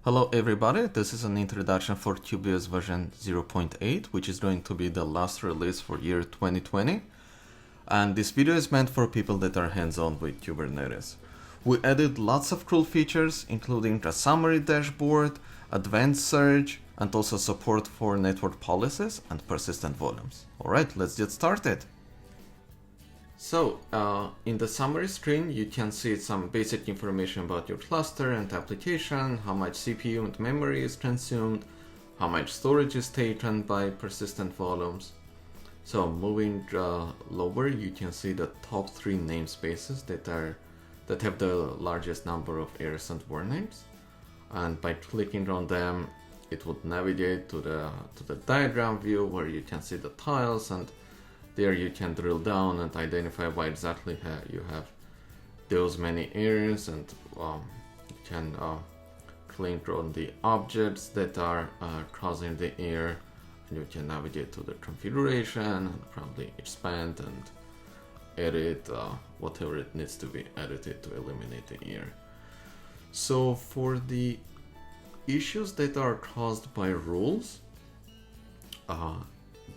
Hello everybody, this is an introduction for Kubevious version 0.8, which is going to be the last release for year 2020. And this video is meant for people that are hands-on with Kubernetes. We added lots of cool features, including a summary dashboard, advanced search, and also support for network policies and persistent volumes. Alright, let's get started. So, in the summary screen, you can see some basic information about your cluster and application, how much CPU and memory is consumed, how much storage is taken by persistent volumes. So, moving lower, you can see the top 3 namespaces that have the largest number of errors and warnings. And by clicking on them, it would navigate to the diagram view where you can see the tiles, and there you can drill down and identify why exactly you have those many errors, and you can click on the objects that are causing the error, and you can navigate to the configuration and probably expand and edit whatever it needs to be edited to eliminate the error. So for the issues that are caused by rules,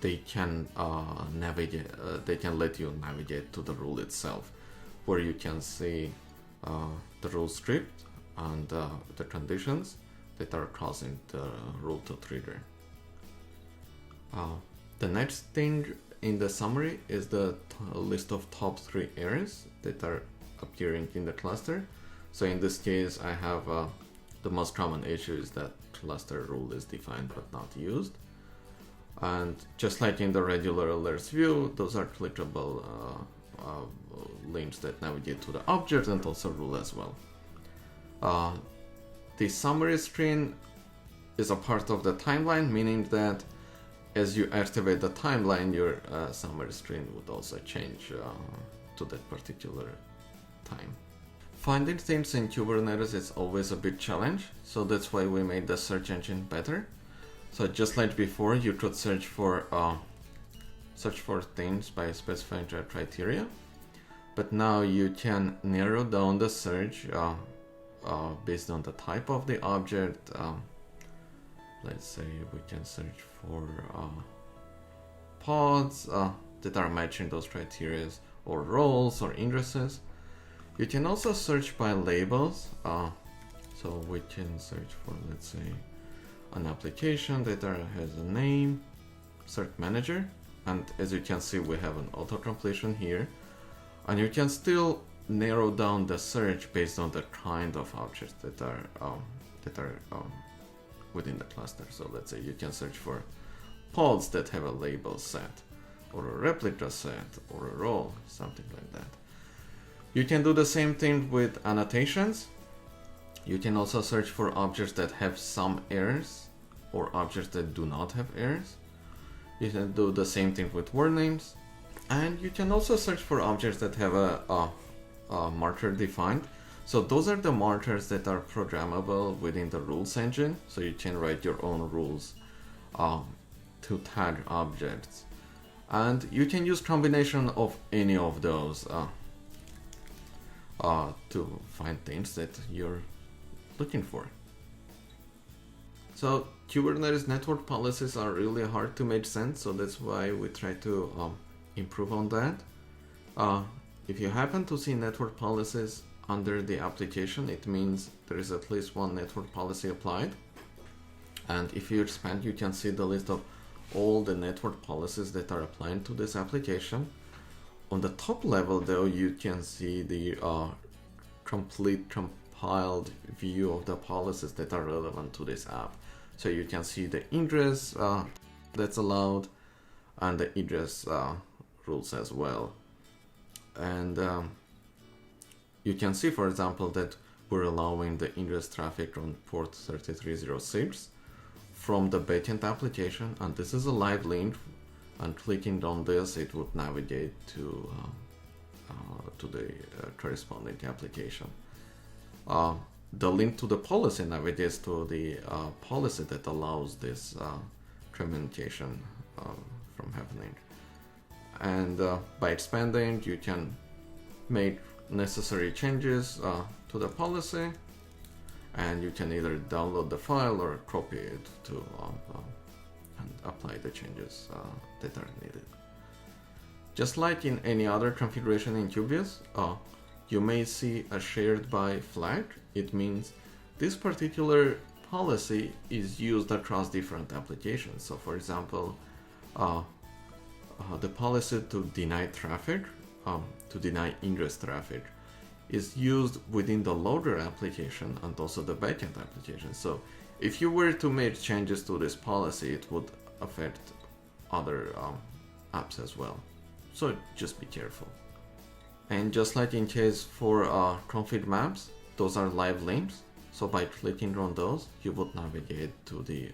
they can navigate. They can let you navigate to the rule itself, where you can see the rule script and the conditions that are causing the rule to trigger. The next thing in the summary is the list of top 3 errors that are appearing in the cluster. So in this case, I have the most common issue is that cluster rule is defined but not used. And just like in the regular alerts view, those are clickable links that navigate to the object and also rule as well. The summary screen is a part of the timeline, meaning that as you activate the timeline, your summary screen would also change to that particular time. Finding things in Kubernetes is always a big challenge, so that's why we made the search engine better. So just like before, you could search for things by specifying their criteria, but now you can narrow down the search based on the type of the object. Let's say we can search for pods that are matching those criteria, or roles or indexes. You can also search by labels. So we can search for, let's say, an application that has a name, cert manager, and as you can see, we have an auto completion here, and you can still narrow down the search based on the kind of objects that are within the cluster. So let's say you can search for pods that have a label set, or a replica set, or a role, something like that. You can do the same thing with annotations. You can also search for objects that have some errors or objects that do not have errors. You can do the same thing with word names. And you can also search for objects that have a marker defined. So those are the markers that are programmable within the rules engine. So you can write your own rules to tag objects. And you can use combination of any of those to find things that you're looking for. So Kubernetes network policies are really hard to make sense, so that's why we try to improve on that. If you happen to see network policies under the application, it means there is at least one network policy applied. And if you expand, you can see the list of all the network policies that are applied to this application. On the top level though, you can see the complete compiled view of the policies that are relevant to this app. So you can see the ingress that's allowed, and the egress rules as well. And you can see, for example, that we're allowing the ingress traffic on port 3306 from the backend application, and this is a live link, and clicking on this, it would navigate to the corresponding application. The link to the policy navigates to the policy that allows this communication from happening. And by expanding, you can make necessary changes to the policy, and you can either download the file or copy it to and apply the changes that are needed. Just like in any other configuration in Kubevious, you may see a shared by flag. It means this particular policy is used across different applications. So for example, the policy to deny traffic, to deny ingress traffic, is used within the loader application and also the backend application. So if you were to make changes to this policy, it would affect other apps as well. So just be careful. And just like in case for config maps, those are live links. So by clicking on those, you would navigate to the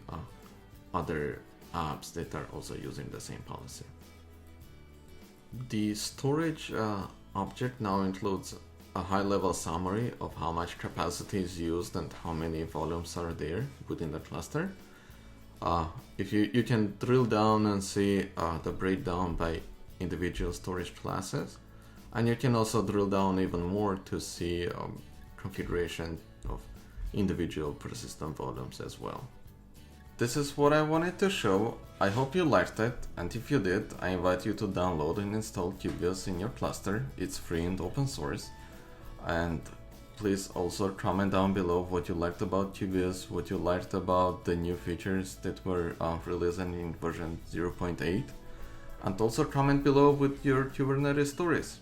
other apps that are also using the same policy. The storage object now includes a high-level summary of how much capacity is used and how many volumes are there within the cluster. If you can drill down and see the breakdown by individual storage classes, and you can also drill down even more to see configuration of individual persistent volumes as well. This is what I wanted to show. I hope you liked it, and if you did, I invite you to download and install Kubevious in your cluster. It's free and open source. And please also comment down below what you liked about Kubevious, what you liked about the new features that were released in version 0.8, and also comment below with your Kubernetes stories.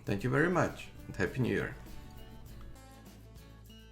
Thank you very much, and Happy New Year!